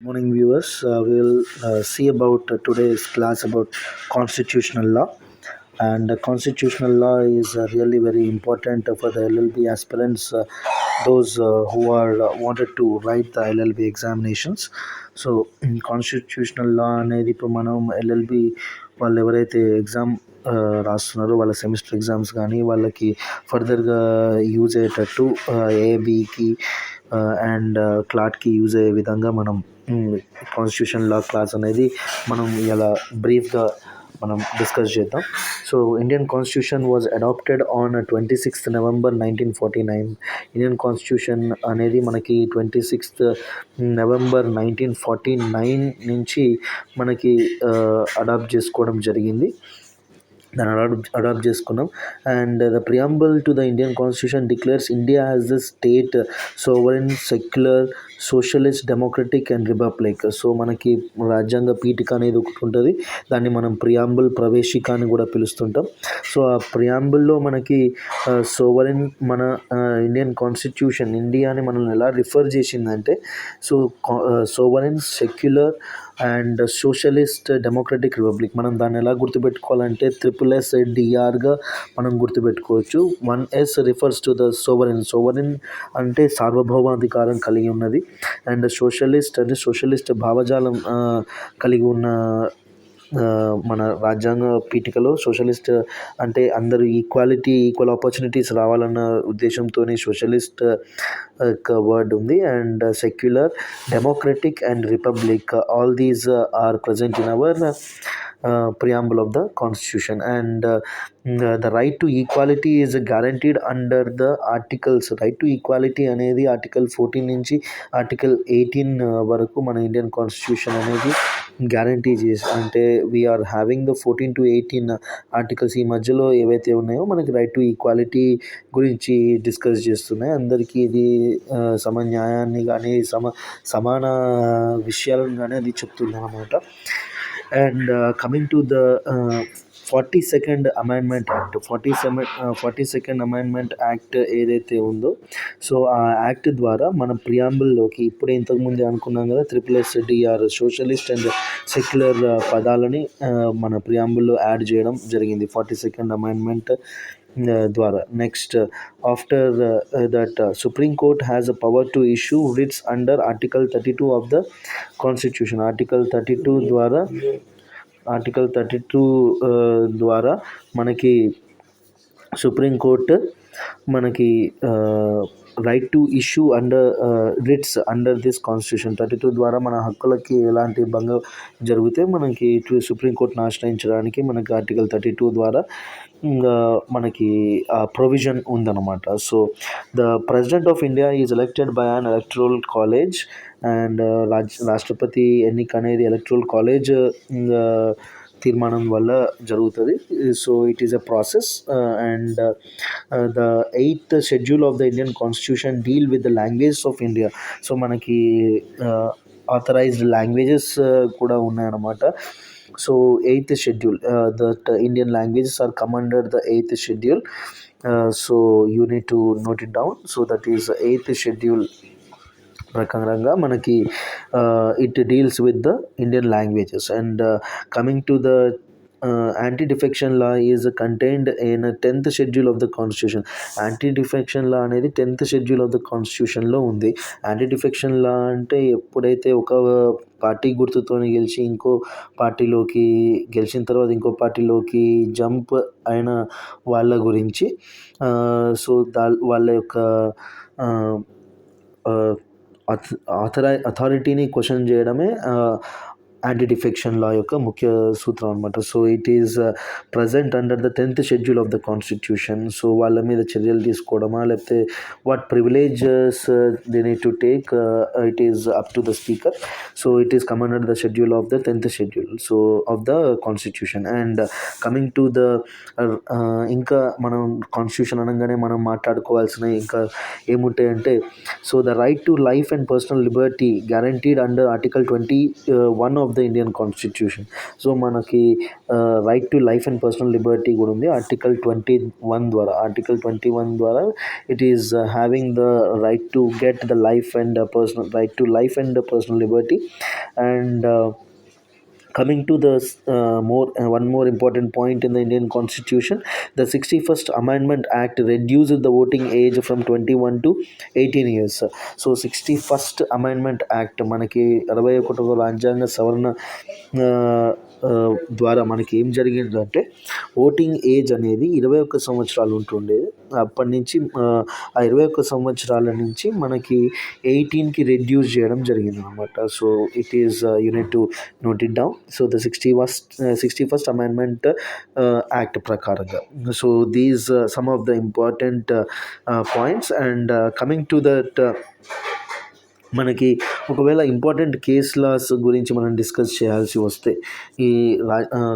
Morning, viewers. We'll see about today's class about constitutional law. And constitutional law is really very important for the LLB aspirants, those who are wanted to write the LLB examinations. So constitutional law అనేది ఇప్పుడు మనం LLB వాళ్ళు ఎవరైతే exam రాస్తున్నారో వాళ్ళ semester exams కానీ వాళ్ళకి ఫర్దర్గా use అయ్యేటట్టు ఏబికి అండ్ క్లాట్కి యూజ్ అయ్యే విధంగా మనం కాన్స్టిట్యూషన్ లా క్లాస్ అనేది మనం ఇలా బ్రీఫ్గా మనం డిస్కస్ చేద్దాం. So Indian constitution was adopted on 26th November 1949. Indian constitution అనేది మనకి 26th November 1949 నుంచి మనకి అడాప్ట్ చేసుకోవడం జరిగింది. దాన్ని అడాప్ట్ చేసుకున్నాం. And the preamble to the Indian constitution declares India as the state sovereign secular socialist democratic and republic. So మనకి రాజ్యాంగ పీఠిక అనేది ఒకటి ఉంటుంది, దాన్ని మనం ప్రియాంబుల్ ప్రవేశిక అని కూడా పిలుస్తుంటాం. సో ఆ ప్రియాంబుల్లో మనకి సోవరెన్ మన ఇండియన్ కాన్స్టిట్యూషన్ ఇండియాని మనల్ని ఎలా రిఫర్ చేసిందంటే, so sovereign secular and socialist democratic republic. మనం దాన్ని ఎలా గుర్తుపెట్టుకోవాలంటే SSDRగా మనం గుర్తుపెట్టుకోవచ్చు. 1S refers to the sovereign అంటే సార్వభౌమాధికారం కలిగి ఉన్నది. అండ్ సోషలిస్ట్ అంటే సోషలిస్ట్ భావజాలం కలిగి ఉన్న మన రాజ్యాంగ పీఠికలో సోషలిస్ట్ అంటే అందరూ ఈక్వల్ ఆపర్చునిటీస్ రావాలన్న ఉద్దేశంతో సోషలిస్ట్ వర్డ్ ఉంది. And secular, democratic and republic, all these are present in our preamble of the constitution. And the right to equality is guaranteed under the articles. Right to equality అనేది article 14 నుంచి article 18 వరకు మన Indian constitution అనేది guarantee చేసి, అంటే we are having the 14 to 18 articles. ఈ మధ్యలో ఏవైతే ఉన్నాయో మనకి రైట్ టు ఈక్వాలిటీ గురించి డిస్కస్ చేస్తున్నాయి. అందరికీ ఇది సమన్యాయాన్ని కానీ సమాన విషయాలను కానీ అది చెప్తుంది అన్నమాట. And coming to the 42nd Amendment Act, 42nd Amendment Act ఏదైతే ఉందో, సో ఆ యాక్ట్ ద్వారా మన ప్రియాంబుల్లోకి ఇప్పుడే ఇంతకుముందే అనుకున్నాం కదా SSDR సోషలిస్ట్ అండ్ సెక్యులర్ పదాలని మన ప్రియాంబుల్లో యాడ్ చేయడం జరిగింది 42nd Amendment ద్వారా. Next after that supreme court has a power to issue writs under article 32 of the constitution. Article 32 ద్వారా మనకి సుప్రీంకోర్టు మనకి right to issue under writs under this constitution. 32 ద్వారా మన హక్కులకి ఎలాంటి భంగం జరిగితే మనకి సుప్రీంకోర్టును ఆశ్రయించడానికి మనకి ఆర్టికల్ 32 ద్వారా మనకి ప్రొవిజన్ ఉందన్నమాట. So the president of India is elected by an electoral college. And రాష్ట్రపతి ఎన్నిక అనేది ఎలక్టరల్ కాలేజ్ తీర్మానం వల్ల జరుగుతుంది. So it is a process. And the 8th schedule of the Indian constitution deal with the languages of India. So మనకి authorised languages కూడా ఉన్నాయన్నమాట. So 8th schedule, that Indian languages are come under the 8th schedule. So you need to note it down. So that is 8th schedule ప్రకారంగా మనకి it deals with the Indian languages. And coming to the anti defection law is contained in 10th schedule of the constitution. Anti defection law అనేది 10th schedule of the కాన్స్టిట్యూషన్లో ఉంది. Anti-defection లా అంటే ఎప్పుడైతే ఒక party గుర్తుతో గెలిచి ఇంకో పార్టీలోకి గెలిచిన తర్వాత ఇంకో పార్టీలోకి జంప్ అయిన వాళ్ళ గురించి, సో వాళ్ళ యొక్క అథారిటీని క్వశ్చన్ చేయడమే యాంటీ-డిఫెక్షన్ లా యొక్క ముఖ్య సూత్రం అనమాట. So it is present under the 10th schedule of the constitution. So వాళ్ళ మీద చర్యలు తీసుకోవడమా లేకపోతే what privileges they need to take, it is up to the speaker. So it is come under the schedule of the 10th schedule so of the constitution. And coming to the ఇంకా మనం constitution అనగానే మనం మాట్లాడుకోవాల్సిన ఇంకా ఏముంటాయంటే, so the right to life and personal liberty guaranteed under article 21 of the Indian constitution. So మనకి right to life and personal liberty కూడా ఉంది ఆర్టికల్ 21 ద్వారా it is having the right to get the life and personal right to life and personal liberty. And coming to the one more important point in the Indian Constitution, the 61st Amendment Act reduces the voting age from 21 to 18 years. So 61st Amendment Act మనకి 61వ రాజ్యాంగ సవరణ ఆ, ఆ, ద్వారా మనకి ఏం జరిగిందంటే voting age అనేది 21 సంవత్సరాలు ఉంటుండేది. అప్పటి నుంచి ఆ 21 సంవత్సరాల నుంచి మనకి 18కి రెడ్యూస్ చేయడం జరిగింది అనమాట. So it is you need to note it down. So the 61st amendment act ప్రకారంగా. So these some of the important points. And coming to that, మనకి ఒకవేళ ఇంపార్టెంట్ కేస్ లాస్ గురించి మనం డిస్కస్ చేయాల్సి వస్తే ఈ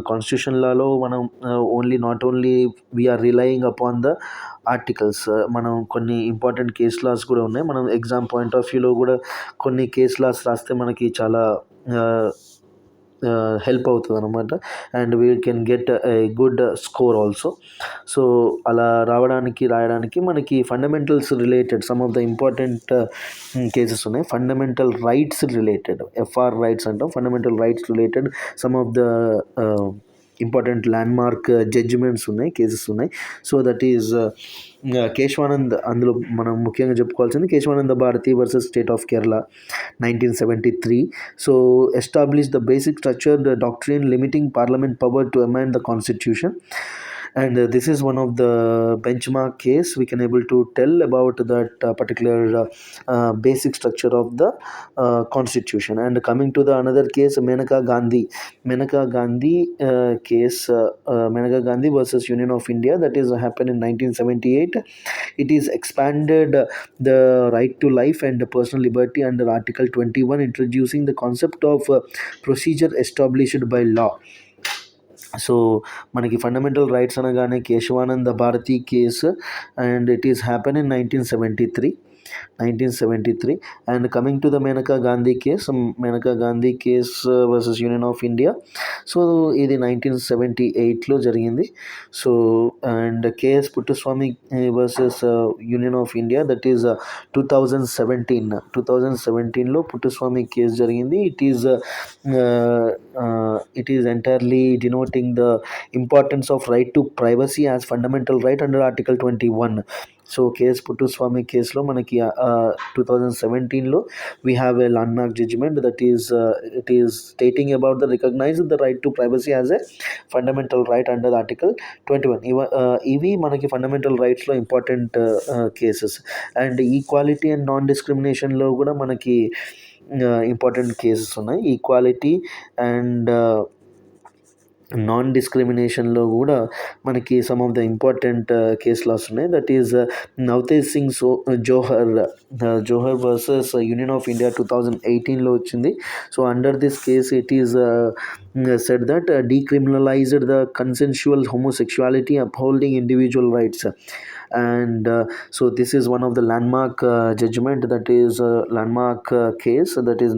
కాన్స్టిట్యూషన్ లాలో మనం not only we are relying upon the articles, మనం కొన్ని ఇంపార్టెంట్ కేస్ లాస్ కూడా ఉన్నాయి. మనం ఎగ్జామ్ పాయింట్ ఆఫ్ వ్యూలో కూడా కొన్ని కేస్ లాస్ రాస్తే మనకి చాలా హెల్ప్ అవుతుంది అనమాట. And we can get a good score also. So అలా రాయడానికి మనకి fundamentals related some of the important cases ఉన్నాయి. Fundamental rights related, FR rights అంటాం, fundamental rights related some of the important landmark judgments ఉన్నాయి, cases ఉన్నాయి. So that is Kesavanand. అందులో మనం ముఖ్యంగా చెప్పుకోవాల్సింది Kesavananda Bharati versus state of Kerala 1973. So establish the basic structure, the doctrine limiting parliament power to amend the constitution. And this is one of the benchmark case we can able to tell about that particular basic structure of the constitution. And coming to the another case, Menaka Gandhi case, Menaka Gandhi versus Union of India, that is happened in 1978. It is expanded the right to life and personal liberty under article 21, introducing the concept of procedure established by law. So మనకి fundamental rights అనగానే Kesavananda Bharati case, and it is happen in 1973. And coming to the Maneka Gandhi case versus union of India. So ఇది 1978లో జరిగింది. So and KS Puttaswamy versus union of India, that is 2017లో Puttaswamy case జరిగింది. It is entirely denoting the importance of right to privacy as fundamental right under article 21. So KS Puttaswamy కేసులో మనకి 2017లో we have a landmark judgment that is it is stating about the recognize the right to privacy as a fundamental right under article 21. ఇవి మనకి fundamental రైట్స్లో important cases. And equality and non డిస్క్రిమినేషన్లో కూడా మనకి important cases ఉన్నాయి. Equality and non డిస్క్రిమినేషన్లో కూడా మనకి some of the important case laws ఉన్నాయి. That is Navtej Singh Johar versus union of India 2018లో వచ్చింది. So under this case it is said that decriminalized the consensual homosexuality, upholding individual rights. And so this is one of the landmark judgment, that is landmark case, that is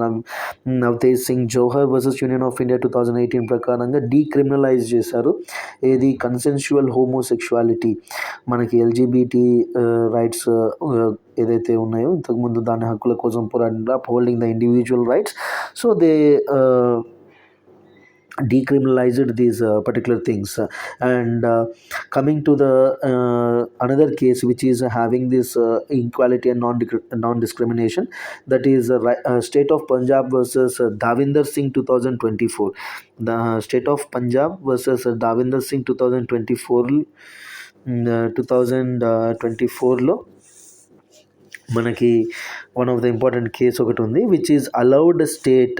Navtej Singh Johar versus Union of India 2018 ప్రకారంగా decriminalise చేశారు ఏది consensual homosexuality. మనకి LGBT rights ఏదైతే ఉన్నాయో ఇంతకుముందు దాని హక్కుల కోసం పోరాడిన upholding the individual rights. So they decriminalized these particular things. And coming to the another case which is having this equality and non-discrimination, that is state of Punjab versus Davinder Singh 2024. The state of Punjab versus Davinder Singh 2024లో మనకి one of the important case ఒకటి ఉంది, which is allowed state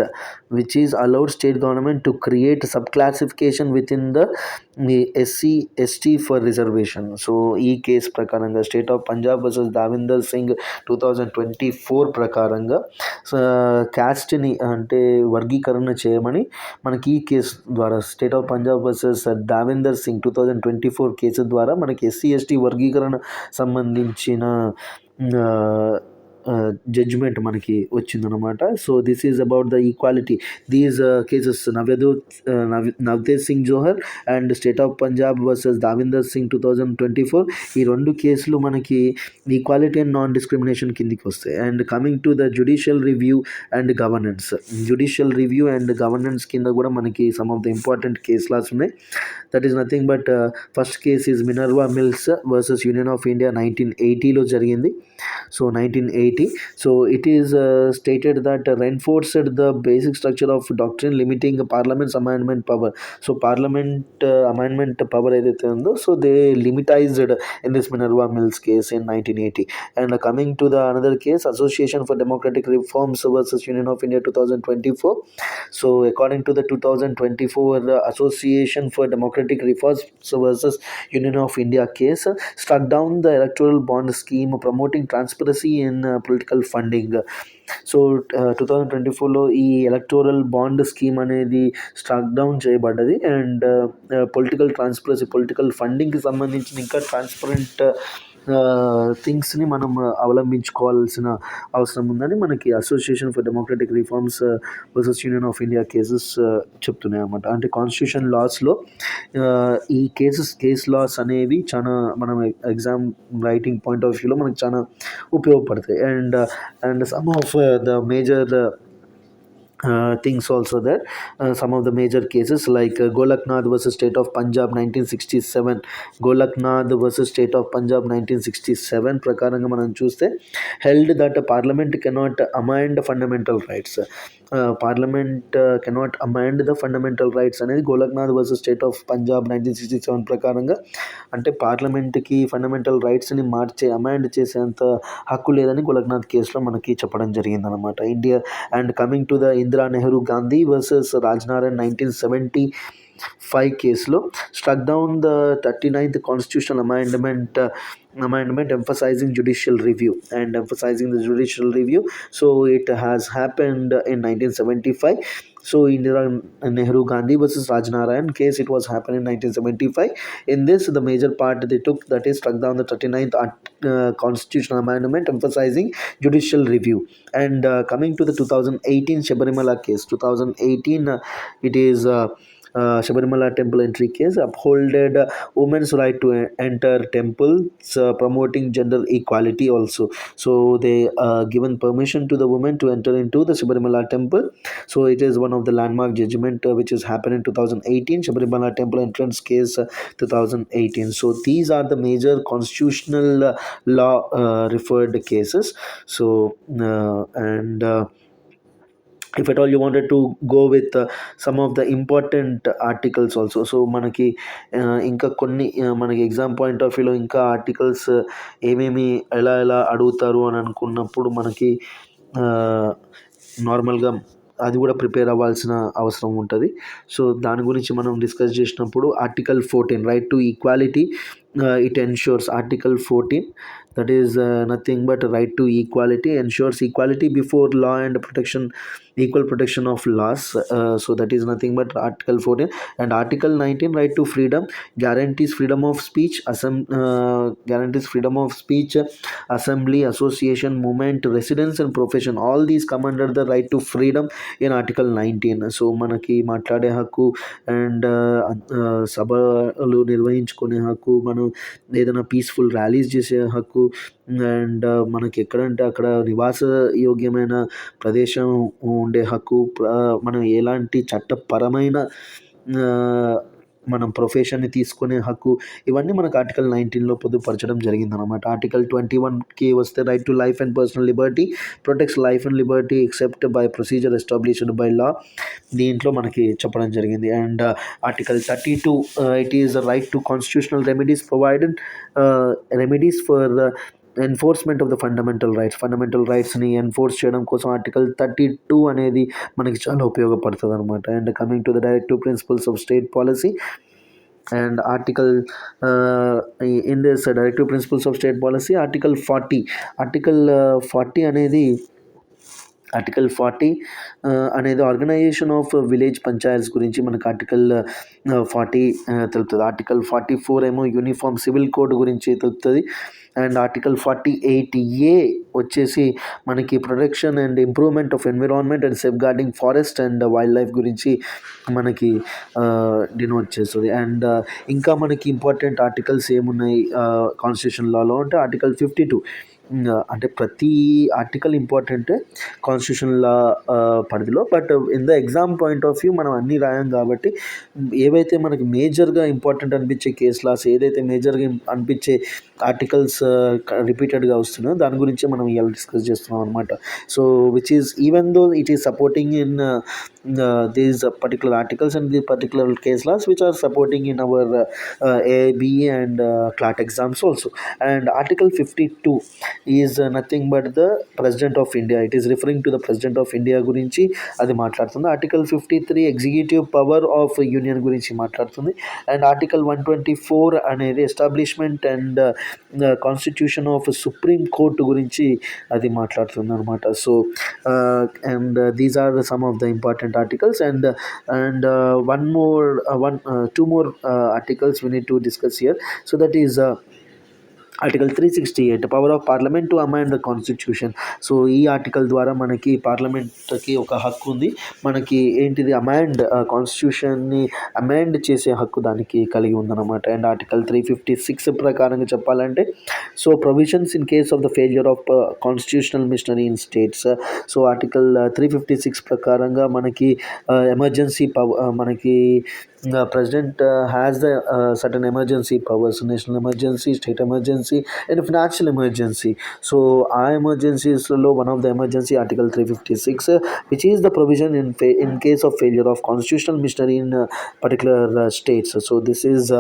government to create sub classification within the SC/ST for reservation. So ఈ case ప్రకారంగా state of Punjab versus Davinder Singh 2024 ప్రకారంగా క్యాస్ట్ని అంటే వర్గీకరణ చేయమని మనకి ఈ కేసు ద్వారా state of Punjab versus Davinder Singh 2024 case ద్వారా మనకి SC/ST వర్గీకరణ సంబంధించిన జడ్జిమెంట్ మనకి వచ్చిందనమాట. So this is about the equality. These cases Navtej Singh Johar and state of Punjab versus Davinder Singh 2024. ఈ రెండు కేసులు మనకి ఈక్వాలిటీ అండ్ నాన్ డిస్క్రిమినేషన్ కిందికి వస్తాయి. And coming to the judicial review and governance. Judicial review and governance కింద కూడా మనకి some of the important case laws ఉన్నాయి. That is nothing but first case is Minerva Mills versus union of India 1980లో జరిగింది. So 1980. So it is stated that reinforced the basic structure of doctrine limiting parliament's amendment power. So parliament amendment power ఏదైతే ఉందో, so they limitized in this Minerva Mills case in 1980. And coming to the another case, Association for Democratic Reforms versus Union of India 2024. So according to the 2024 Association for Democratic Reforms versus Union of India case, struck down the electoral bond scheme promoting transparency in political funding. So 2024లో ఈ electoral bond scheme అనేది struck down చేయబడ్డది. And political ఫండింగ్కి సంబంధించిన ఇంకా transparent థింగ్స్ని మనం అవలంబించుకోవాల్సిన అవసరం ఉందని మనకి association for democratic reforms versus union of India cases చెప్తున్నాయి అన్నమాట. అంటే కాన్స్టిట్యూషన్ లాస్లో ఈ కేస్ లాస్ అనేవి చాలా మనం ఎగ్జామ్ రైటింగ్ పాయింట్ ఆఫ్ వ్యూలో మనకి చాలా ఉపయోగపడతాయి. And some of the major things also there. Some of the major cases like Golaknath versus State of Punjab 1967. Golaknath versus State of Punjab 1967 ప్రకారంగా మనం చూస్తే held that parliament cannot amend fundamental rights. Parliament cannot amend the fundamental rights అనేది Golaknath versus state of Punjab 1967 ప్రకారంగా, అంటే పార్లమెంట్కి fundamental రైట్స్ని amend చేసేంత హక్కు లేదని గోలక్నాథ్ కేసులో మనకి చెప్పడం జరిగిందనమాట. India and coming to the Indira Nehru Gandhi versus Rajnarain 1975 కేసులో struck down the 39th constitutional amendment emphasizing judicial review. So it has happened in 1975. So Indira Nehru Gandhi versus Raj Narayan case, it was happened in 1975. In this, the major part they took, that is struck down the 39th constitutional amendment emphasizing judicial review. And coming to the 2018 Shabarimala case, 2018 it is Shabarimala temple entry case, upholded women's right to enter temples, promoting gender equality also. So they given permission to the women to enter into the Shabarimala temple. So it is one of the landmark judgment which has happened in 2018, Shabarimala temple entrance case 2018. So these are the major constitutional law referred cases. So and if at all you wanted to go with some of the important articles also. So మనకి ఇంకా కొన్ని మనకి exam point of వ్యూలో ఇంకా articles ఏమేమి ఎలా అడుగుతారు అని అనుకున్నప్పుడు మనకి నార్మల్గా అది కూడా ప్రిపేర్ అవ్వాల్సిన అవసరం ఉంటుంది. సో దాని గురించి మనం డిస్కస్ చేసినప్పుడు Article 14 right to equality, it ensures Article 14, that is nothing but right to equality, ensures equality before law and equal protection of laws. So that is nothing but Article 14. And Article 19 right to freedom, guarantees freedom of speech, assembly, association, movement, residence and profession. All these come under the right to freedom in Article 19. So మనకి మాట్లాడే హక్కు and సభలు నిర్వహించుకునే హక్కు, మనం ఏదైనా peaceful rallies చేసే హక్కు, and మనకి ఎక్కడంటే అక్కడ నివాస యోగ్యమైన ప్రదేశం ఉండే హక్కు, మనం ఎలాంటి చట్టపరమైన మనం ప్రొఫెషన్ని తీసుకునే హక్కు, ఇవన్నీ మనకు Article 19లో పొందుపరచడం జరిగిందనమాట. Article 21కి వస్తే right to life and personal liberty, protects life and liberty except by procedure established by law, దీంట్లో మనకి చెప్పడం జరిగింది. And Article 32 it is right to constitutional remedies for enforcement of the fundamental రైట్స్ని enforce చేయడం కోసం Article 32 అనేది మనకి చాలా ఉపయోగపడుతుంది అనమాట. And coming to the directive principles of state policy and article in this directive principles of state policy, Article 40 అనేది article 40 అనేది ఆర్గనైజేషన్ ఆఫ్ విలేజ్ పంచాయత్స్ గురించి మనకు ఆర్టికల్ 40 తెలుపుతుంది. ఆర్టికల్ 44 ఏమో యూనిఫామ్ సివిల్ కోడ్ గురించి తెలుపుతుంది. అండ్ ఆర్టికల్ 48A వచ్చేసి మనకి protection and improvement of environment and safe guarding forest and wild life గురించి మనకి డినోట్ చేస్తుంది. అండ్ ఇంకా మనకి ఇంపార్టెంట్ ఆర్టికల్స్ ఏమున్నాయి కాన్స్టిట్యూషన్ లాలో అంటే ఆర్టికల్ 52. అంటే ప్రతి ఆర్టికల్ ఇంపార్టెంట్ కాన్స్టిట్యూషన్ లా పరిధిలో. But in the exam point of view మనం అన్నీ రాయం కాబట్టి ఏవైతే మనకి మేజర్గా ఇంపార్టెంట్ అనిపించే కేస్ లాస్, ఏదైతే మేజర్గా అనిపించే ఆర్టికల్స్ రిపీటెడ్గా వస్తున్నాయో దాని గురించి మనం ఇవాళ డిస్కస్ చేస్తున్నాం అనమాట. So which is even though it is supporting in these particular articles and the particular case laws which are supporting in our AIBE and CLAT exams also. And article 52 is nothing but the president of India. It is referring to the president of India గురించి అది మాట్లాడుతుంది. Article 53 executive power of union గురించి మాట్లాడుతుంది. And article 124 అనేది establishment and constitution of supreme court గురించి అది మాట్లాడుతుంది అనమాట. So and these are some of the important articles. And two more articles we need to discuss here. So that is article 368 power of parliament to amend the constitution. So ఈ article ద్వారా మనకి పార్లమెంట్కి ఒక హక్కు ఉంది. మనకి ఏంటిది కాన్స్టిట్యూషన్ని amend చేసే హక్కు దానికి కలిగి ఉందన్నమాట. అండ్ ఆర్టికల్ 356 ప్రకారంగా చెప్పాలంటే so provisions in case of the failure of constitutional machinery in states. So article 356 ప్రకారంగా మనకి ఎమర్జెన్సీ మనకి president has the certain emergency powers: national emergency, state emergency and financial emergency. So our emergencies low, one of the emergency article 356 which is the provision in case of failure of constitutional machinery in particular states. So this is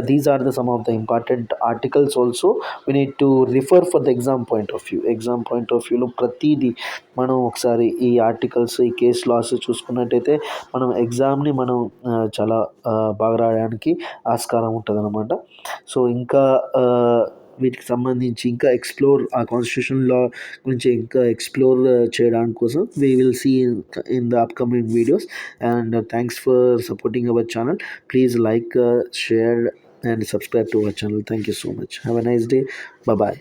these are the some of the important articles also we need to refer for the exam point of view. Exam point of view లో ప్రతిదీ మనం ఒకసారి ఈ articles ఈ case laws చూసుకున్నట్టయితే మనం ఎగ్జామ్ని మనం చాలా బాగా రాయడానికి ఆస్కారం ఉంటుంది అనమాట. సో ఇంకా వీటికి సంబంధించి ఇంకా ఆ కాన్స్టిట్యూషన్ లా గురించి ఇంకా ఎక్స్ప్లోర్ చేయడానికి కోసం we will see in the upcoming videos. And thanks for supporting our channel. Please like, share and subscribe to our channel. Thank you so much. Have a nice day. Bye bye.